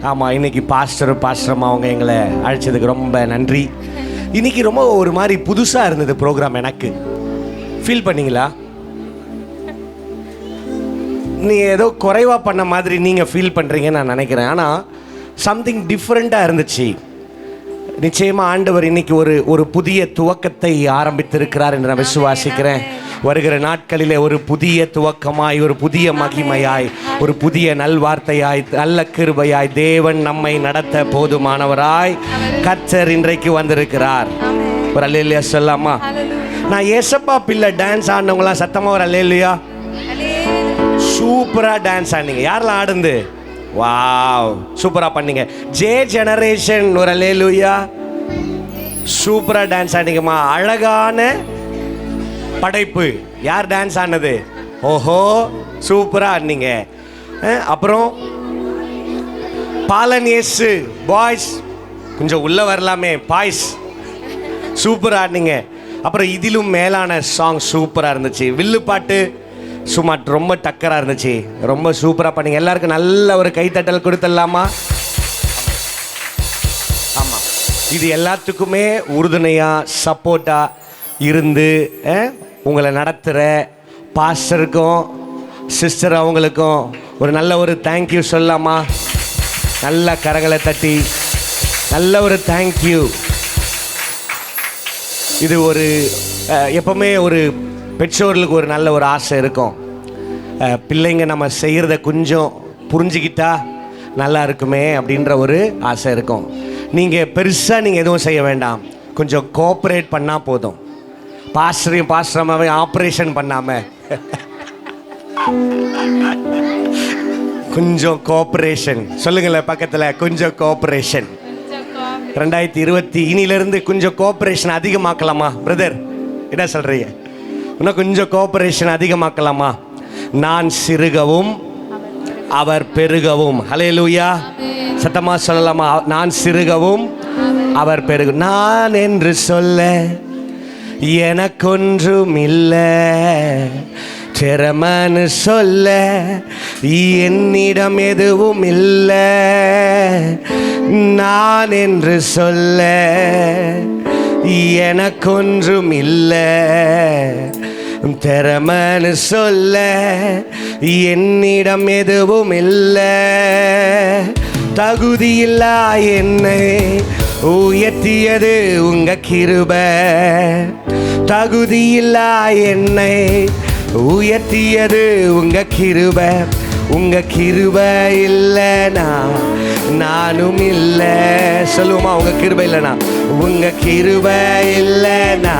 ஆமாம், இன்னைக்கு பாஸ்டர்மா அவங்க எங்களை அழைச்சதுக்கு ரொம்ப நன்றி. இன்னைக்கு ரொம்ப ஒரு மாதிரி புதுசாக இருந்தது ப்ரோக்ராம். எனக்கு ஃபீல் பண்ணீங்களா? நீங்கள் ஏதோ குறைவாக பண்ண மாதிரி நீங்கள் ஃபீல் பண்ணுறீங்கன்னு நான் நினைக்கிறேன். ஆனால் சம்திங் டிஃப்ரெண்ட்டாக இருந்துச்சு. நிச்சயமாக ஆண்டவர் இன்னைக்கு ஒரு புதிய துவக்கத்தை ஆரம்பித்திருக்கிறார் என்று நான் விசுவாசிக்கிறேன். வருகிற நாட்களிலே ஒரு புதிய துவக்கமாய், ஒரு புதிய மகிமையாய், ஒரு புதிய நல்வார்த்தையாய், நல்ல கிருபையாய் தேவன் நம்மை நடத்த போதுமானவராய் கர்த்தர் இன்றைக்கு வந்திருக்கிறார். ஒரு அல்லேலூயா சொல்லாமா? நான் ஏசப்பா பிள்ளை டான்ஸ் ஆடினவங்களாம் சத்தமாக ஒரு அல்லேலூயா. சூப்பராக டான்ஸ் ஆடினீங்க. யாரெல்லாம் ஆடுந்து? வாவ், சூப்பராக பண்ணீங்க. ஜே ஜெனரேஷன் ஒரு அல்லேலூயா. சூப்பராக டான்ஸ் ஆடிங்கம்மா. அழகான படைப்பு. யார் டான்ஸ் ஆனது? ஓஹோ, சூப்பராக ஆடினீங்க. அப்புறம் பாலனியேசு பாய்ஸ் கொஞ்சம் உள்ளே வரலாமே. பாய்ஸ் சூப்பராக ஆடினீங்க. அப்புறம் இதிலும் மேலான சாங் சூப்பராக இருந்துச்சு. வில்லு பாட்டு சும்மா ரொம்ப டக்கராக இருந்துச்சு. ரொம்ப சூப்பராக பண்ணீங்க. எல்லாருக்கும் நல்ல ஒரு கைத்தட்டல் கொடுத்துடலாமா? ஆமாம், இது எல்லாத்துக்குமே உறுதுணையாக சப்போர்ட்டாக இருந்து உங்களை நடத்துகிற பாஸ்டருக்கும் சிஸ்டர் அவங்களுக்கும் ஒரு நல்ல ஒரு தேங்க்யூ சொல்லலாமா? நல்ல கரங்களை தட்டி நல்ல ஒரு தேங்க்யூ. இது ஒரு எப்பவுமே ஒரு பெற்றோர்களுக்கு ஒரு நல்ல ஒரு ஆசை இருக்கும். பிள்ளைங்க நம்ம செய்கிறத கொஞ்சம் புரிஞ்சுக்கிட்டா நல்லா இருக்குமே அப்படின்ற ஒரு ஆசை இருக்கும். நீங்கள் பெருசாக நீங்கள் எதுவும் செய்ய வேண்டாம், கொஞ்சம் கோஆப்ரேட் பண்ணால் போதும். பாஸ்டரமாவே ஆப்ரேஷன் பண்ணாமல் கொஞ்சம் கோஆப்ரேஷன் சொல்லுங்களேன் பக்கத்தில். கொஞ்சம் கோஆப்ரேஷன் 2020 இனியிலிருந்து கொஞ்சம் கோஆப்ரேஷன் அதிகமாக்கலாமா பிரதர்? என்ன சொல்கிறீங்க? இன்னும் கொஞ்சம் கோஆப்ரேஷன் அதிகமாக்கலாமா? நான் சிறுகவும் அவர் பெருகவும். ஹல்லேலூயா, சத்தமா சொல்லலாமா? நான் சிறுகவும் அவர் பெருகும். நான் என்று சொல்ல எனக்கொன்றும் இல்லை, திறமன்னு சொல்ல என்னிடம் எதுவும் இல்லை. நான் என்று சொல்ல எனக்கொன்றும் இல்லை, திறமன்னு சொல்ல என்னிடம் எதுவும் இல்லை. தகுதியில்லா என்னை உயர்த்தியது உங்க கிருபை. தகுதியில்லா என்னை உயர்த்தியது உங்க கிருபை. உங்க கிருபை இல்லைனா நானும் இல்லை. சொல்லுவோமா? உங்க கிருபை இல்லைனா, உங்க கிருபை இல்லைனா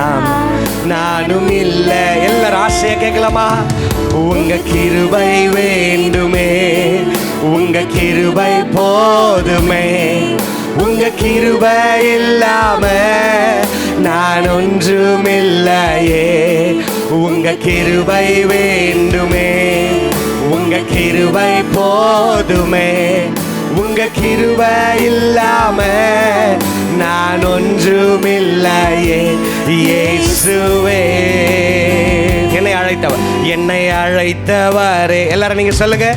நானும் இல்லை. எல்லாரும் ஆசையா கேட்கலாமா? உங்க கிருபை வேண்டுமே, உங்க கிருபை போதுமே. உங்க கிருபை இல்லாம நான் ஒன்றும் இல்லையே. உங்க கிருபை வேண்டுமே, உங்க கிருபை போதுமே. உங்க கிருபை இல்லாம நான் ஒன்றும் இல்லையே. இயேசுவே என்னை அழைத்தவர், என்னை அழைத்தவரே. எல்லாரும் நீங்க சொல்லுங்க.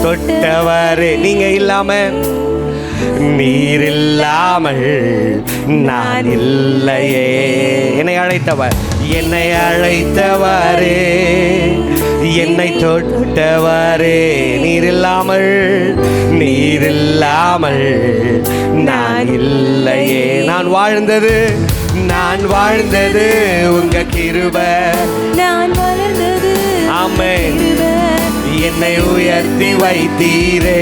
தொட்டவரே, நீங்க இல்லாம நீர் இல்லாமல் நான் இல்லையே. என்னை அழைத்தவர், என்னை அழைத்தவரே, என்னை தொட்டவரே. நீர் இல்லாமல் நான் இல்லையே. நான் வாழ்ந்தது உங்க கிருபை. நான் வளர்ந்தது ஆமென். என்னை உயர்த்தி வைத்தீரே.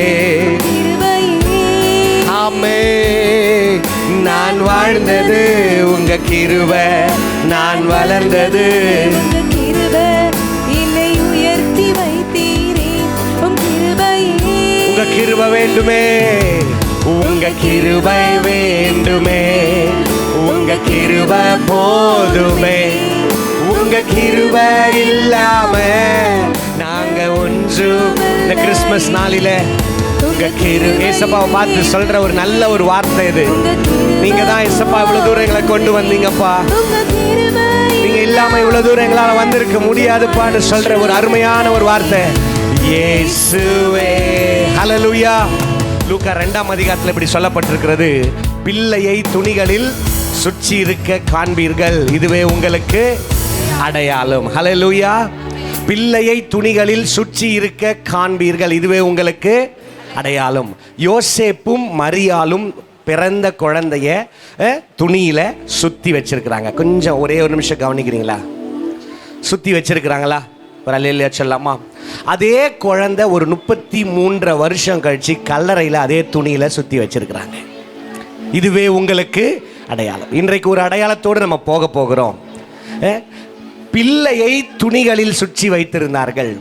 ஆமென். நான் வாழ்ந்தது உங்க கிருபை, நான் வளர்ந்தது உங்க கிருபை. என்னை உயர்த்தி வைத்தீரே. உங்க கிருபை வேண்டுமே, உங்க கிருபை வேண்டுமே. உங்க கிருபை போதுமே. உங்க கிருபை இல்லாம நாங்க ஒன்று. இந்த கிறிஸ்மஸ் நாளில உங்க ஏசப்பாவை பார்த்து சொல்ற ஒரு நல்ல ஒரு வார்த்தை இது. நீங்க தான் ஏசப்பா இவ்வளவு தூரம் எங்களை கொண்டு வந்தீங்கப்பா. நீங்க இல்லாம இவ்வளவு தூரம் எங்களால வந்திருக்க முடியாதுப்பான்னு சொல்ற ஒரு அருமையான ஒரு வார்த்தை. இயேசுவே. ஹல்லேலூயா. லூக்கா 2ஆம் அதிகாரத்தில் இப்படி சொல்லப்பட்டிருக்கிறது, பிள்ளையை துணிகளில் சுற்றி இருக்க காண்பீர்கள், இதுவே உங்களுக்கு அடையாளம். ஹல்லேலூயா. பிள்ளையை துணிகளில் சுற்றி இருக்க காண்பீர்கள், இதுவே உங்களுக்கு அடையாளம். யோசேப்பும் மரியாளும் பிறந்த குழந்தைய துணியில சுத்தி வச்சிருக்கிறாங்க. கொஞ்சம் ஒரே ஒரு நிமிஷம் கவனிக்கிறீங்களா? சுத்தி வச்சிருக்கிறாங்களா? ஒரு அல்லேலூயா சொல்லாமா? அதே குழந்தை ஒரு 33 வருஷம் கழிச்சு கல்லறையில் அதே துணியில சுத்தி வச்சிருக்கிறாங்க. இதுவே உங்களுக்கு அடையாளம். இன்றைக்கு ஒரு அடையாளத்தோடு நம்ம போக போகிறோம். பிள்ளையை துணிகளில் சுற்றி வைத்திருந்தார்கள்.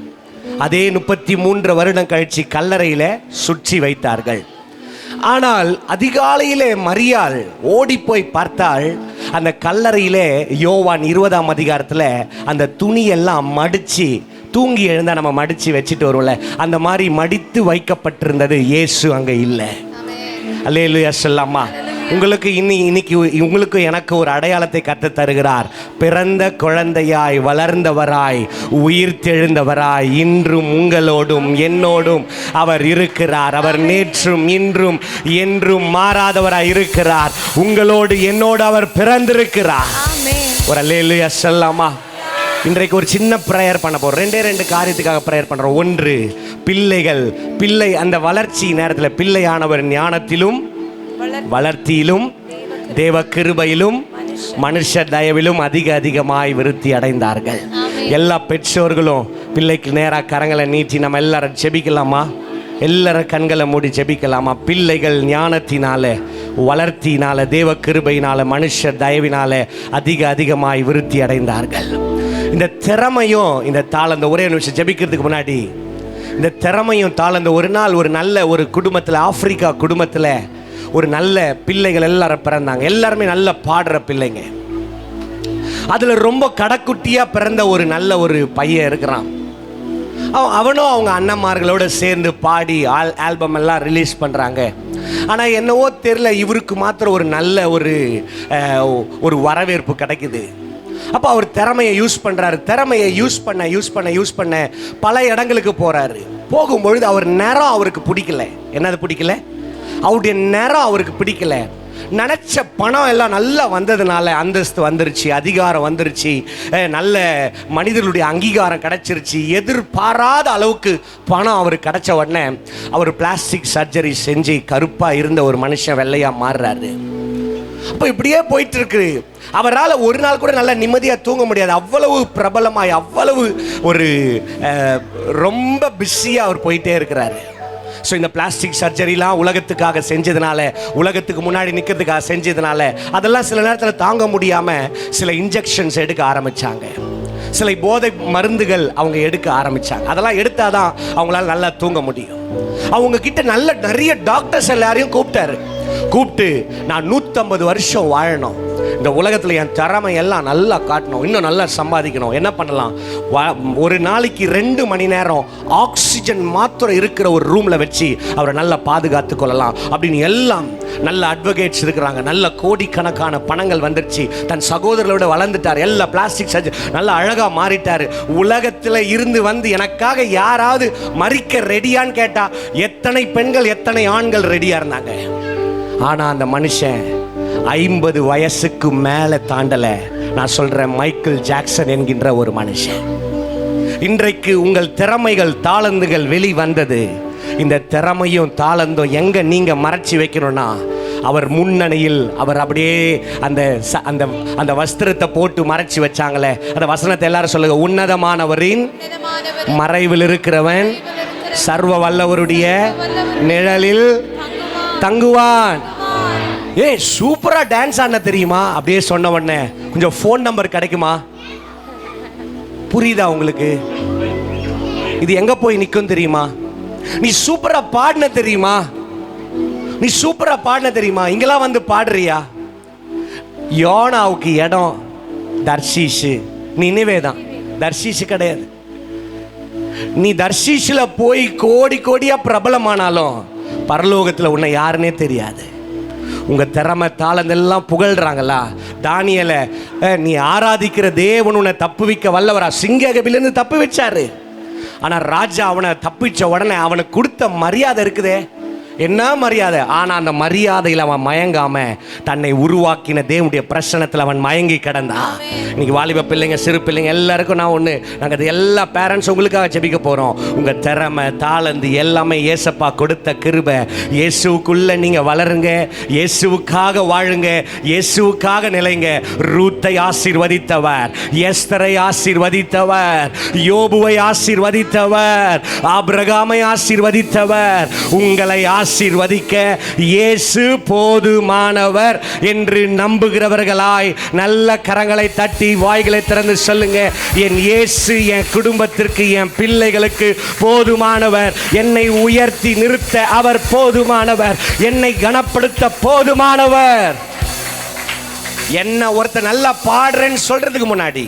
அதே 33 வருடம் கழிச்சு கல்லறையில சுற்றி வைத்தார்கள். ஆனால் அதிகாலையிலே மரியாள் ஓடி போய் பார்த்தால் அந்த கல்லறையிலே யோவான் 20ஆம் அதிகாரத்தில் அந்த துணியெல்லாம் மடித்து, தூங்கி எழுந்தால் நம்ம மடித்து வச்சுட்டு வருவோம்ல, அந்த மாதிரி மடித்து வைக்கப்பட்டிருந்தது. இயேசு அங்கே இல்லை. அல்லேலூயா சொல்லாமா? உங்களுக்கு இன்னைக்கு உங்களுக்கு எனக்கு ஒரு அடையாளத்தை கற்றுத் தருகிறார். பிறந்த குழந்தையாய் வளர்ந்தவராய் உயிர்த்தெழுந்தவராய் இன்றும் உங்களோடும் என்னோடும் அவர் இருக்கிறார். அவர் நேற்றும் இன்றும் என்றும் மாறாதவராய் இருக்கிறார். உங்களோடு என்னோடு அவர் பிறந்திருக்கிறார். ஒரு அல்லேலூயா சொல்லாமா? இன்றைக்கு ஒரு சின்ன ப்ரேயர் பண்ண போகிறோம். 2 காரியத்துக்காக ப்ரேயர் பண்ணுறோம். ஒன்று, பிள்ளை அந்த வளர்ச்சி நேரத்தில் பிள்ளையானவர் ஞானத்திலும் வளர்த்தியிலும் தேவ கிருபையிலும் மனுஷ தயவிலும் அதிகமாய் விருத்தி அடைந்தார்கள். எல்லா பெற்றோர்களும் பிள்ளைக்கு நேராக கரங்களை நீட்டி நம்ம எல்லாரும் ஜெபிக்கலாமா? எல்லாரும் கண்களை மூடி ஜெபிக்கலாமா? பிள்ளைகள் ஞானத்தினால வளர்த்தினால தேவ கிருபையினால மனுஷ தயவினால அதிகமாய் விருத்தி அடைந்தார்கள். இந்த திறமையும் இந்த தாளந்த ஒரே நிமிஷம் ஜெபிக்கிறதுக்கு முன்னாடி, இந்த திறமையும் தாளந்த ஒரு நாள் ஒரு நல்ல ஒரு குடும்பத்தில், ஆப்பிரிக்கா குடும்பத்தில் ஒரு நல்ல பிள்ளைகள் எல்லாரும் பிறந்தாங்க. எல்லாருமே நல்ல பாடுற பிள்ளைங்க. அதில் ரொம்ப கடைக்குட்டியாக பிறந்த ஒரு நல்ல ஒரு பையன் இருக்கிறான். அவனும் அவங்க அண்ணன்மார்களோடு சேர்ந்து பாடி ஆல்பம் எல்லாம் ரிலீஸ் பண்ணுறாங்க. ஆனால் என்னவோ தெரியல, இவருக்கு மாத்திரம் ஒரு நல்ல ஒரு வரவேற்பு கிடைக்குது. அப்போ அவர் திறமையை யூஸ் பண்ணுறாரு. திறமையை யூஸ் பண்ண பல இடங்களுக்கு போகிறாரு. போகும்பொழுது அவர் நேரம் அவருக்கு பிடிக்கல. என்னது பிடிக்கல? அவருடைய நேரம் அவருக்கு பிடிக்கல. நினச்ச பணம் எல்லாம் நல்லா வந்ததுனால அந்தஸ்து வந்துருச்சு, அதிகாரம் வந்துருச்சு, நல்ல மனிதர்களுடைய அங்கீகாரம் கிடைச்சிருச்சு. எதிர்பாராத அளவுக்கு பணம் அவருக்கு கிடைச்ச உடனே அவர் பிளாஸ்டிக் சர்ஜரி செஞ்சு கருப்பாக இருந்த ஒரு மனுஷன் வெள்ளையாக மாறுறாரு. அப்போ இப்படியே போயிட்டு இருக்கு. அவரால் ஒரு நாள் கூட நல்லா நிம்மதியாக தூங்க முடியாது. அவ்வளவு பிரபலமாய், அவ்வளவு ஒரு ரொம்ப பிஸியாக அவர் போயிட்டே இருக்கிறாரு. ஸோ இந்த பிளாஸ்டிக் சர்ஜரிலாம் உலகத்துக்காக செஞ்சதுனால, உலகத்துக்கு முன்னாடி நிற்கிறதுக்காக செஞ்சதுனால, அதெல்லாம் சில நேரத்தில் தாங்க முடியாமல் சில இன்ஜெக்ஷன்ஸ் எடுக்க ஆரம்பித்தாங்க. சில போதை மருந்துகள் அவங்க எடுக்க ஆரம்பித்தாங்க. அதெல்லாம் எடுத்தால் தான் அவங்களால நல்லா தூங்க முடியும். அவங்க கிட்ட நிறைய டாக்டர்ஸ் எல்லாரையும் கூப்பிட்டு நான் 150 வருஷம் வாழணும், இந்த உலகத்தில் என் திறமை எல்லாம் நல்லா காட்டணும், இன்னும் நல்லா சம்பாதிக்கணும். என்ன பண்ணலாம்? ஒரு நாளைக்கு 2 மணி நேரம் ஆக்சிஜன் மாத்திரம் இருக்கிற ஒரு ரூமில் வச்சு அவரை நல்லா பாதுகாத்து கொள்ளலாம் அப்படின்னு எல்லாம் நல்ல அட்வொகேட்ஸ் இருக்கிறாங்க. நல்ல கோடிக்கணக்கான பணங்கள் வந்துருச்சு. தன் சகோதரர்களோட வளர்ந்துட்டார். எல்லா பிளாஸ்டிக் சர்ஜரி நல்லா அழகாக மாறிட்டார். உலகத்தில் இருந்து வந்து எனக்காக யாராவது மறிக்க ரெடியான்னு கேட்டால் எத்தனை பெண்கள் எத்தனை ஆண்கள் ரெடியாக இருந்தாங்க. ஆனால் அந்த மனுஷன் 50 வயசுக்கு மேலே தாண்டலை. நான் சொல்கிறேன், மைக்கேல் ஜாக்சன் என்கின்ற ஒரு மனுஷன். இன்றைக்கு உங்கள் திறமைகள், தாளந்துகள் வெளிவந்தது. இந்த திறமையும் தாளந்தும் எங்கே நீங்கள் மறைச்சி வைக்கணும்னா, அவர் முன்னணியில் அவர் அப்படியே அந்த வஸ்திரத்தை போட்டு மறைச்சி வச்சாங்களே, அந்த வசனத்தை எல்லாரும் சொல்லுங்க. உன்னதமானவரின் மறைவில் இருக்கிறவன் சர்வ வல்லவருடைய நிழலில் தங்குவான். சூப்பரா டான்ஸ் ஆன தெரியுமா? அப்படியே சொன்ன உடனே கொஞ்சம் ஃபோன் நம்பர் கிடைக்குமா? புரியுதா உங்களுக்கு? இது எங்க போய் நிற்கும் தெரியுமா? நீ சூப்பரா பாடின தெரியுமா? இங்கெல்லாம் வந்து பாடுறியா? யோனாவுக்கு இடம் தர்ஷீஷு, நினைவேதான். தர்ஷீஷு கிடையாது. நீ தர்ஷீஷில் போய் கோடியா பிரபலமானாலும் பரலோகத்தில் உன்னை யாருன்னே தெரியாது. உங்கள் திறமை தாளந்தெல்லாம் புகழ்கிறாங்களா? தானியேலை, நீ ஆராதிக்கிற தேவன் உன்னை தப்புவிக்க வல்லவரா? சிங்ககபிலிருந்து தப்பு வச்சாரு. ஆனால் ராஜா அவனை தப்பிச்ச உடனே அவனுக்கு கொடுத்த மரியாதை இருக்குதே, என்ன மரியாதை. ஆனால் அந்த மரியாதையில் அவன் மயங்காம தன்னை உருவாக்கின தேவனுடைய பிரசனத்தில் அவன் மயங்கி கிடந்தான். இன்னைக்கு வாலிப பிள்ளைங்க, சிறு பிள்ளைங்க எல்லாருக்கும் நாங்கள் அது எல்லா பேரண்ட்ஸ் உங்களுக்காக ஜெபிக்க போகிறோம். உங்கள் திறமை, தாளந்து எல்லாமே ஏசப்பா கொடுத்த கிருபை. இயேசுக்குள்ளே நீங்கள் வளருங்க, இயேசுவுக்காக வாழுங்க, இயேசுவுக்காக நிலைங்க. ரூத்தை ஆசீர்வதித்தவர், எஸ்தரை ஆசீர்வதித்தவர், யோபுவை ஆசீர்வதித்தவர், ஆபிரகாமை ஆசீர்வதித்தவர். உங்களை ஆசீர்வதிக்க இயேசு போதுமானவர் என்று நம்புகிறவர்களாய் நல்ல கரங்களை தட்டி வாய்களை திறந்து சொல்லுங்க, என் இயேசு என் குடும்பத்திற்கு, என் பிள்ளைகளுக்கு போதுமானவர். என்னை உயர்த்தி நிறுத்த அவர் போதுமானவர், என்னை கனப்படுத்த போதுமானவர். என்ன ஒருத்தர் நல்லா பாடுறேன்னு சொல்றதுக்கு முன்னாடி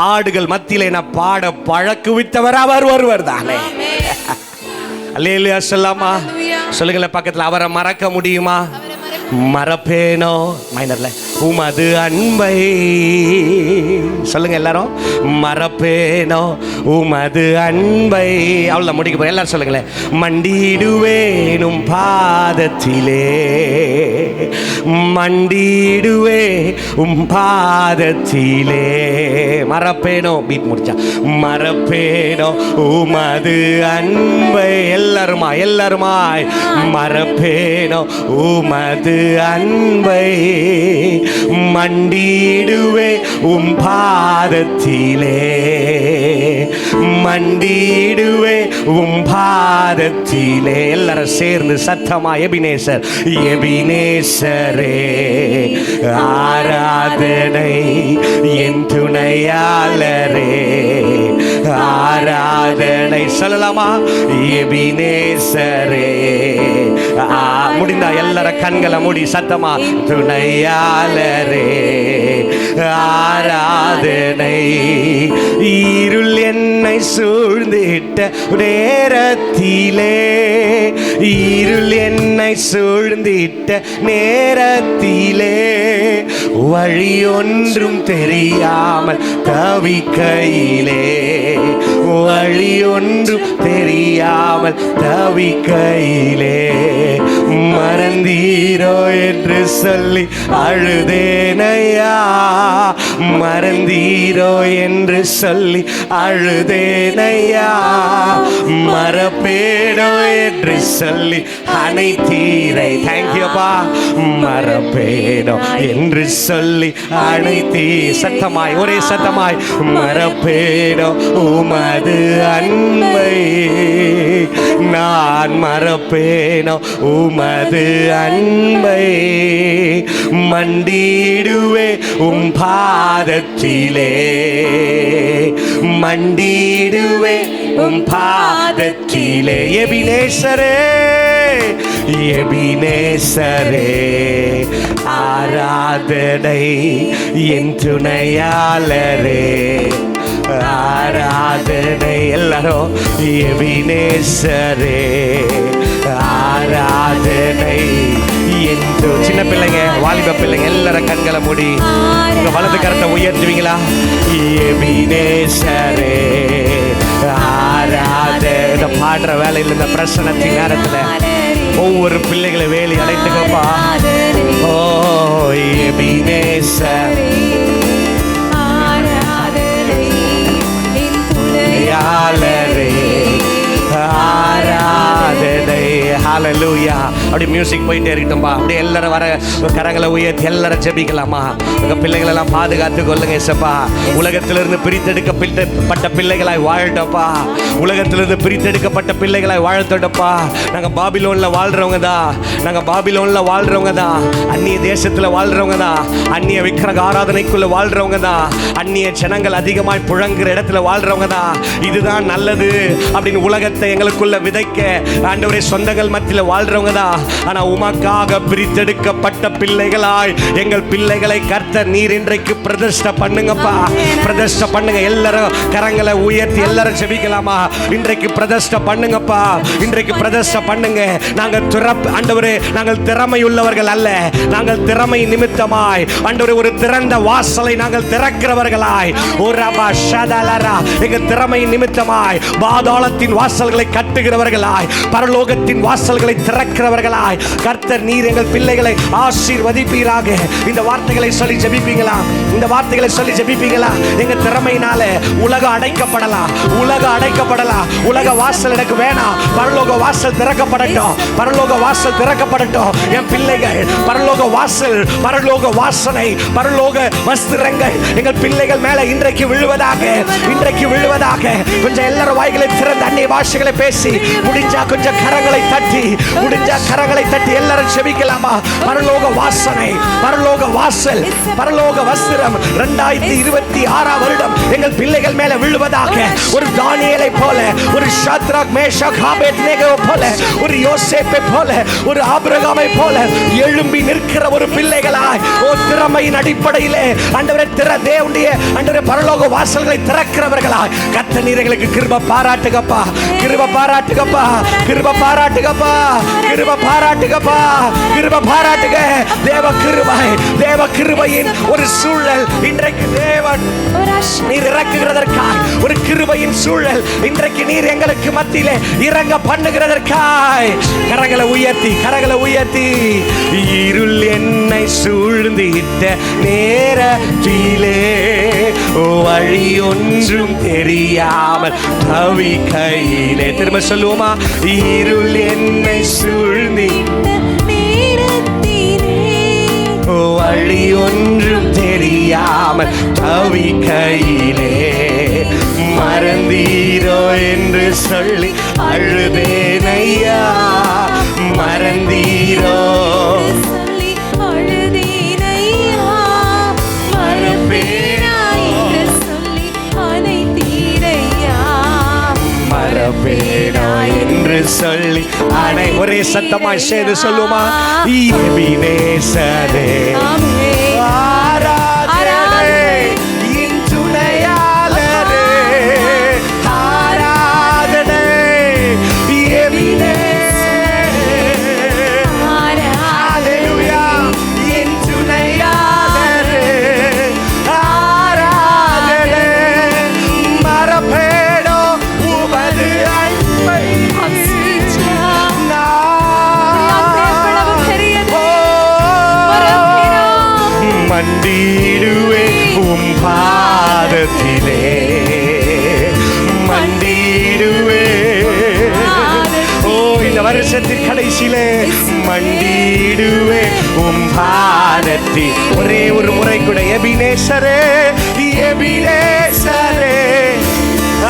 ஆடுகள் மத்தியில என்ன பாட பழக்குவித்தவர் அவர் ஒருவர் தானே. அல்லேலூயா சொல்லாமா? சொல்லுங்களேன் பக்கத்தில், அவரை மறக்க முடியுமா? மறப்பேனோ மைனர்ல உமது அன்பை. சொல்லுங்க எல்லாரும், மறப்பேனோ உமது அன்பை. அவ்வளோ முடிக்க போறேன். எல்லாரும் சொல்லுங்களேன், மண்டிடுவேனும் பாதத்திலே, மண்டிடுவே பாதத்திலே. மறப்பேனோ, பீட் முடிச்சா, மறப்பேனோ உமது அன்பை. எல்லாருமாய் மறப்பேனோ உமது அன்பை, மண்டிடுவே பாதத்திலே, மண்டிடுவே பாதத்திலே. எல்லாரும் சேர்ந்து சத்தமா எபினேசர், எபினேசரே ஆராதனை என் துணையாளரே, ஆராதனை சொல்லலாமா? எபினேசரே. முடிந்தா எல்லார கண்களை மூடி சத்தமா, துணையாளரே ஆராதனை. இருள் என்னை சூழ்ந்திட்ட நேரத்திலே, இருள் என்னை சூழ்ந்திட்ட நேரத்திலே, வழி ஒன்றும் தெரியாமல் தவிக்கையிலே, வழி ஒன்றும் தெரியாமல் தவிக்கையிலே, மறந்தீரோ என்று சொல்லி அழுதேனையா, மறந்தீரோ என்று சொல்லி அழுதேனையா, மறப்பேனோ என்று சொல்லி அனைத்தீரை. தேங்க்யூப்பா. மறப்பேனோ என்று சொல்லி அனைத்தீ. சத்தமாய், ஒரே சத்தமாய், மறப்பேனோ உமது அன்பை, நான் மறப்பேனோ உமது அன்பை, மண்டிடுவே பாதத்திலே, மண்டிடுவே பாதத்திலே. எபினேசரே, எபினேசரே ஆராதனை என் துணையாளரே, ஆராதனை. எல்லாரும் எபினேசரே ஆராதனை. சின்ன பிள்ளைங்க, வாலிப பிள்ளைங்க எல்லாரும் கண்களை மூடி உங்க வலது கரத்தை உயர்த்துவீங்களா? எபினேசரே ஆராதனை. பாடுற வேலையில் இந்த பிரசனத்தின் நேரத்தில் ஒவ்வொரு பிள்ளைகளை வேலி அழைத்துக்கப்பா. ஓ எபினேசர் ஆராதனை, ஆராதனை. ஹல்லேலூயா. அப்படியே மியூசிக் போயிட்டே இருக்கட்டும்பா. அப்படியே எல்லாரும் வர கரங்களை உயர்த்தி எல்லாரும் ஜெபிக்கலாமா? உங்க பிள்ளைகளை எல்லாம் பாதுகாத்து கொள்ளுங்க ஏசப்பா. உலகத்திலிருந்து பிரித்தெடுக்கப்பட்ட பிள்ளைகளாய் வாழட்டப்பா. உலகத்திலிருந்து பிரித்தெடுக்கப்பட்ட பிள்ளைகளாய் வாழத்தோட்டப்பா. நாங்கள் பாபிலோன்ல வாழ்றவங்க தான், நாங்கள் பாபிலோன்ல வாழ்றவங்க தான், அந்நிய தேசத்துல வாழ்றவங்க தான், அந்நிய விக்கிரக ஆராதனைக்குள்ள வாழ்றவங்க தான், அந்நிய ஜனங்கள் அதிகமாய் புழங்குற இடத்துல வாழ்றவங்க தான். இதுதான் நல்லது அப்படின்னு உலகத்தை எங்களுக்குள்ள விதைக்க ஆண்டவரே சொந்தங்கள் மத்தியில் வாழ்றவங்க தான். ஆனா உமக்காக பிரித்தெடுக்கப்பட்ட பிள்ளைகளாய் எங்கள் பிள்ளைகளை கர்த்தர் நீர் இன்றைக்கு பிரதிஷ்டை பண்ணுங்கப்பா. பிரதிஷ்டை பண்ணுங்க. எல்லாரும் கரங்களை உயர்த்தி எல்லாரும் ஜெபிக்கலாமா? இன்றைக்கு பிரதிஷ்டை பண்ணுங்கப்பா. இன்றைக்கு பிரதிஷ்டை பண்ணுங்க. நாங்கள் ஆண்டவரே, நாங்கள் திறமை உள்ளவர்கள் அல்ல. நாங்கள் திறமை நிமித்தமாய் ஆண்டவரே ஒரு திறந்த வாசலை நாங்கள் திறக்கிறவர்களாய், எங்கள் திறமை நிமித்தமாய் பாதாளத்தின் வாசல்களை கட்டுகிறவர்களாய், பரலோகத்தின் வாசல்களை திறக்கிறவர்களாய் கர்த்தர் நீர் எங்கள் பிள்ளைகளை ஆசீர்வதிப்பீராக. இந்த வார்த்தைகளை சொல்லி ஜெபிப்பீங்களா? இந்த வார்த்தைகளை சொல்லி ஜெபிப்பீங்களா? எங்க திறமையினால உலகம் அடைக்கப்படலாம், உலகம் அடைக்கப்படலாம். உலக வாசல் எனக்கு வேணாம், பரலோக வாசல் திறக்கப்படட்டும், பரலோக வாசல் திறக்கப்படட்டும். என் பிள்ளைகள் பரலோக வாசல், பரலோக வாசனை, பரலோக வஸ்திரங்கள் எங்கள் பிள்ளைகள் மேல இன்றைக்கு விழுவதாக, இன்றைக்கு விழுவதாக. கொஞ்சம் எல்லாரும் வாய்களை திறந்து அந்நிய பாஷைகளை பேசி, முடிஞ்சா கொஞ்சம் கரங்களை தட்டி, முடிஞ்சா கரங்களை தட்டி எல்லாரும் செபிக்கலாமா? பரலோக வாசனை, பரலோக வாசல், பரலோக வஸ்திரம் 2026 வருடம் எங்கள் பிள்ளைகள் மேல விழுவதாக. ஒரு தானியேலை போல, ஒரு ஷத்ராக் மேஷாக் ஆபேத்நேகோ போல, ஒரு யோசேப்பை போல, ஒரு ஆபிரகாமை போல எழும்பி நிற்கிற ஒரு பிள்ளைகளாய், ஓ திறமையின் அடிப்படையிலே ஆண்டவரே தேவனுடைய ஆண்டவரே பரலோக வாசல்களை திறக்கிறவர்களாய் கர்த்தர் நீர் எங்களுக்கு கிருபை பாராட்டுங்கப்பா, கிருபை பாராட்டுங்கப்பா, கிருபை பாராட்டுங்கப்பா, கிருபை பாராட்டுங்கப்பா, கிருபை பாராட்டுங்க. தேவ கிருபை, தேவ கிருபையின் ஒரு சூழல் இன்றைக்கு தேவன் நீர் இறக்குகிறதற்காய், ஒரு கிருபையின் சூழல் இன்றைக்கு நீர் எங்களுக்கு மத்தியிலே இறங்க பண்ணுகிறதற்காய் கரங்களை உயர்த்தி, கரங்களை உயர்த்தி. இருள் என்னை சூழ்ந்திட்ட நேரத்திலே வழி ஒன்றும் தெரியாமல் தவிக்கையிலே, திரும்ப சொல்லுவோமா? இருள் என்னை சூழ்ந்திட்ட வழி ஒன்றும் தெரியாமல் தவிக்கையிலே மறந்தீரோ என்று சொல்லி அழுதேனையா, மறந்தீரோ என்று சொல்லி அனை ஒரே சத்தமாய் சேர்ந்து சொல்லுமா? எபினேசரே ஆராதனை, என் துணையாளரே ஆராதனை, ஹல்லேலூயா, என் துணையாளரே ஆராதனை, மறப்பேனோ உமது அன்பை மண்டிடுவே உம் பாதத்திலே, மண்டிடுவே. ஓ இந்த வருஷத்தின் கடைசியிலே மண்டிடுவே உம் பாதத்தில். ஒரே ஒரு முறை கூட எபினேசரே, எபினேசரே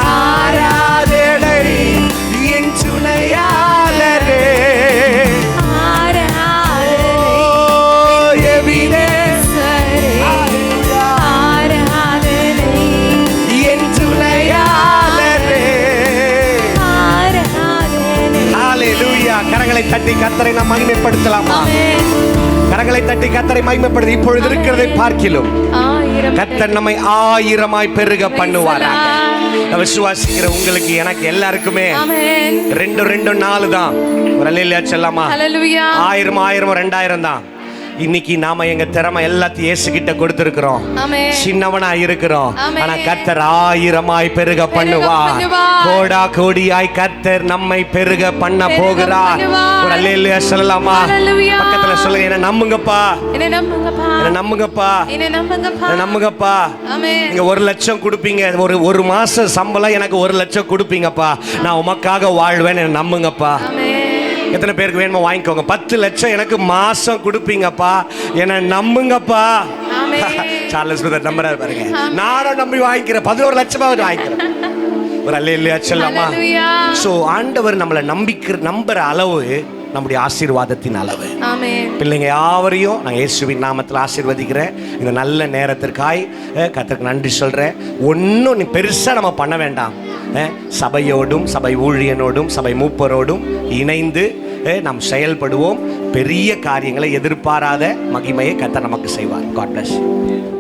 ஆராதனை, என் துணையாளரே கரங்களை தட்டி கர்த்தரை நாம் மகிமைப்படுத்தலாமா? கரங்களை தட்டி கர்த்தரை மகிமைப்படுத்தி இப்பொழுது இருக்கிறதை பார்க்கிலும் கர்த்தர் நம்மை 1000 பெருக பண்ணுவாராக. விசுவாசிக்கிற உங்களுக்கு எனக்கு எல்லாருக்குமே 2 4 தான். ஒரு அல்லேலூயா சொல்லலாமா? 1000 2000 தான். இன்னைக்கு நாம எங்க திறமை எல்லாத்தையும் இயேசு கிட்ட கொடுத்திருக்கிறோம். சின்னவனா இருக்கிறோம், ஆனா கர்த்தர் 1000 பெருக பண்ணுவார். கோடா கோடியாய் கர்த்தர் நம்மை பெருக பண்ண போகிறார். ஒரு அல்லேலூயா சொல்லலாமா? பக்கத்துல சொல்லுங்க, என்ன நம்புங்கப்பா, என்ன நம்புங்கப்பா, என்ன நம்புங்கப்பா, என்ன நம்புங்கப்பா, என்ன நம்புங்கப்பா. நீங்க 1 லட்சம் கொடுப்பீங்க, ஒரு மாச சம்பளம் எனக்கு 1 லட்சம் கொடுப்பீங்கப்பா, நான் உமக்காக வாழ்வேன், என்ன நம்புங்கப்பா. எத்தனை பேருக்கு வேணுமோ வாங்கிக்கோங்க. 10 லட்சம் எனக்கு மாசம் கொடுப்பீங்கப்பா, என்ன நம்புங்கப்பா. சார்லஸ் பிரதர் நம்புறாரு பாருங்க, நானும் நம்பி வாங்கிக்கிறேன், 11 லட்சமாவது வாங்கிக்கிறேன். ஒரு அல்லேலூயா சொல்லலாமா? சோ ஆண்டவர் நம்மளை நம்புற அளவு நம்முடைய ஆசீர்வாதத்தின் அளவு. பிள்ளைங்க யாவரையும் நான் இயேசுவின் நாமத்தில் ஆசீர்வதிக்கிறேன். இந்த நல்ல நேரத்திற்காய் கர்த்தருக்கு நன்றி சொல்றேன். ஒன்றும் நீ பெருசா நம்ம பண்ண வேண்டாம். சபையோடும் சபை ஊழியனோடும் சபை மூப்பரோடும் இணைந்து நாம் செயல்படுவோம். பெரிய காரியங்களை, எதிர்பாராத மகிமையை கர்த்தர் நமக்கு செய்வார். God bless you.